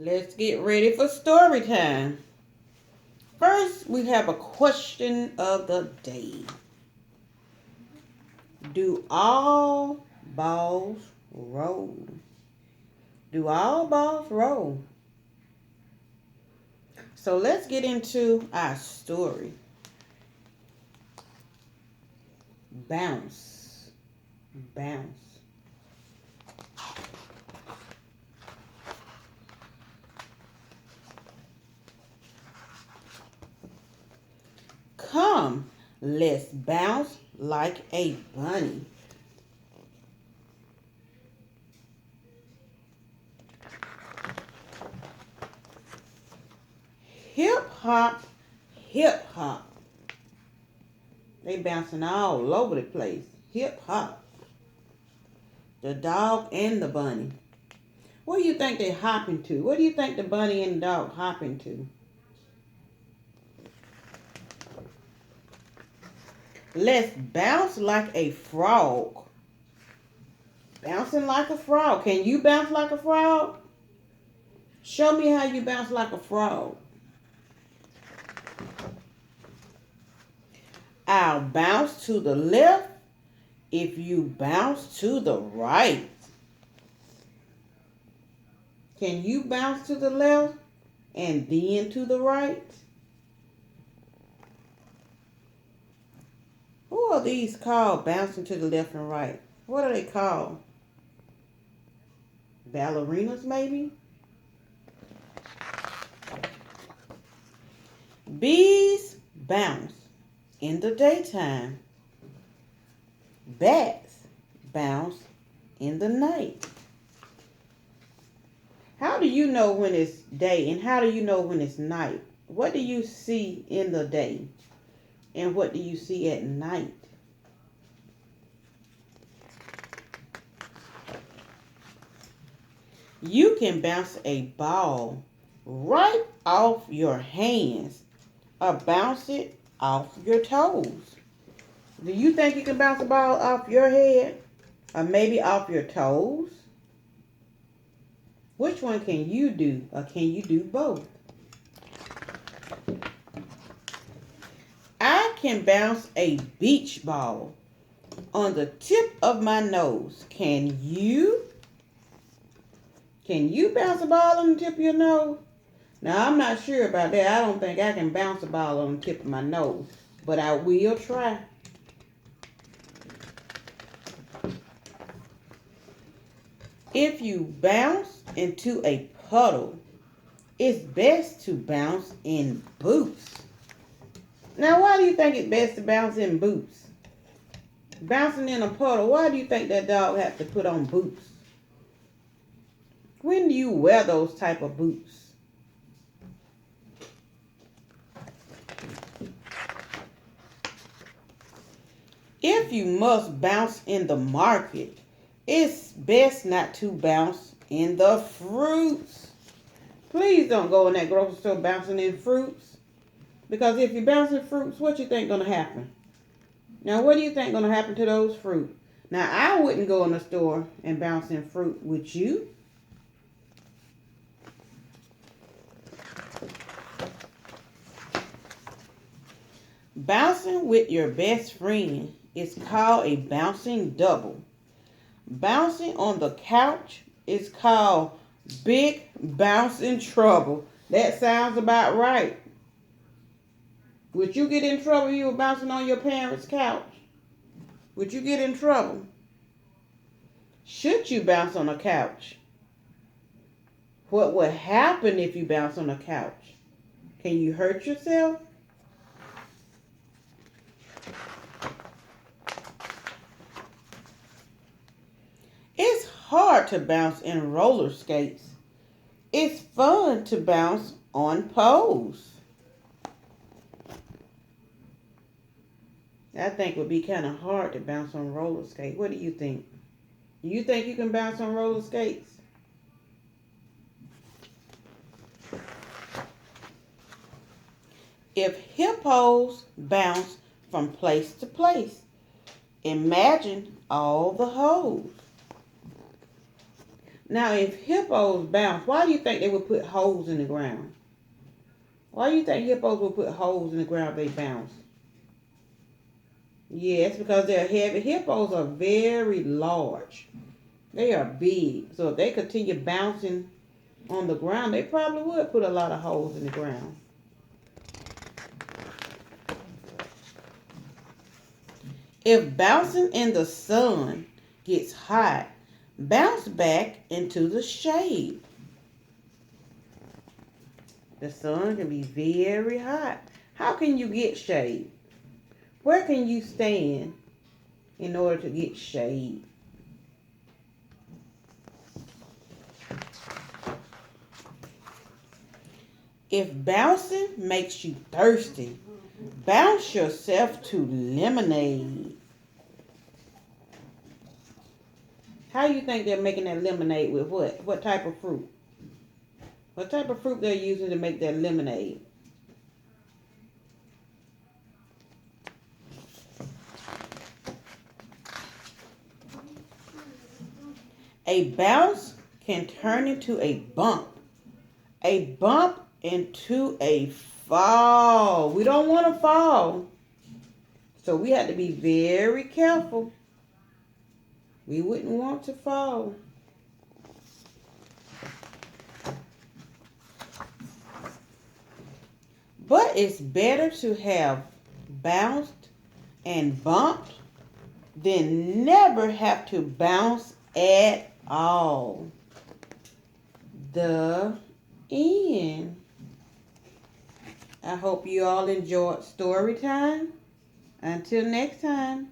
Let's get ready for story time. First, we have a question of the day. Do all balls roll? Do all balls roll? So let's get into our story. Bounce. Bounce. Come, let's bounce like a bunny. Hip hop, hip hop. They bouncing all over the place. Hip hop. The dog and the bunny. What do you think they hopping to? What do you think the bunny and the dog hopping to? Let's bounce like a frog. Bouncing like a frog. Can you bounce like a frog? Show me how you bounce like a frog. I'll bounce to the left if you bounce to the right. Can you bounce to the left and then to the right? Who are these called bouncing to the left and right? What are they called? Ballerinas, maybe? Bees bounce in the daytime. Bats bounce in the night. How do you know when it's day and how do you know when it's night? What do you see in the day and what do you see at night? You can bounce a ball right off your hands or bounce it off your toes. Do you think you can bounce a ball off your head or maybe off your toes? Which one can you do or can you do both? I can bounce a beach ball on the tip of my nose. Can you? Can you bounce a ball on the tip of your nose? Now, I'm not sure about that. I don't think I can bounce a ball on the tip of my nose, but I will try. If you bounce into a puddle, it's best to bounce in boots. Now, why do you think it's best to bounce in boots? Bouncing in a puddle, why do you think that dog has to put on boots? When do you wear those type of boots? If you must bounce in the market, it's best not to bounce in the fruits. Please don't go in that grocery store bouncing in fruits. Because if you bounce in fruits, what you think going to happen? Now, what do you think going to happen to those fruit? Now, I wouldn't go in the store and bounce in fruit. Would you? Bouncing with your best friend is called a bouncing double. Bouncing on the couch is called big bouncing trouble. That sounds about right. Would you get in trouble if you were bouncing on your parents' couch? Would you get in trouble? Should you bounce on a couch? What would happen if you bounce on a couch? Can you hurt yourself? It's hard to bounce in roller skates. It's fun to bounce on poles. I think it would be kind of hard to bounce on roller skates. What do you think? Do you think you can bounce on roller skates? If hippos bounce from place to place, imagine all the holes. Now, if hippos bounce, why do you think they would put holes in the ground? Why do you think hippos would put holes in the ground if they bounce? Yes, because they're heavy. Hippos are very large. They are big. So if they continue bouncing on the ground, they probably would put a lot of holes in the ground. If bouncing in the sun gets hot, bounce back into the shade. The sun can be very hot. How can you get shade? Where can you stand in order to get shade? If bouncing makes you thirsty, bounce yourself to lemonade. How do you think they're making that lemonade with what? What type of fruit? What type of fruit they're using to make that lemonade? A bounce can turn into a bump into a fall. We don't want to fall. So we have to be very careful. We wouldn't want to fall. But it's better to have bounced and bumped than never have to bounce at all. The end. I hope you all enjoyed story time. Until next time.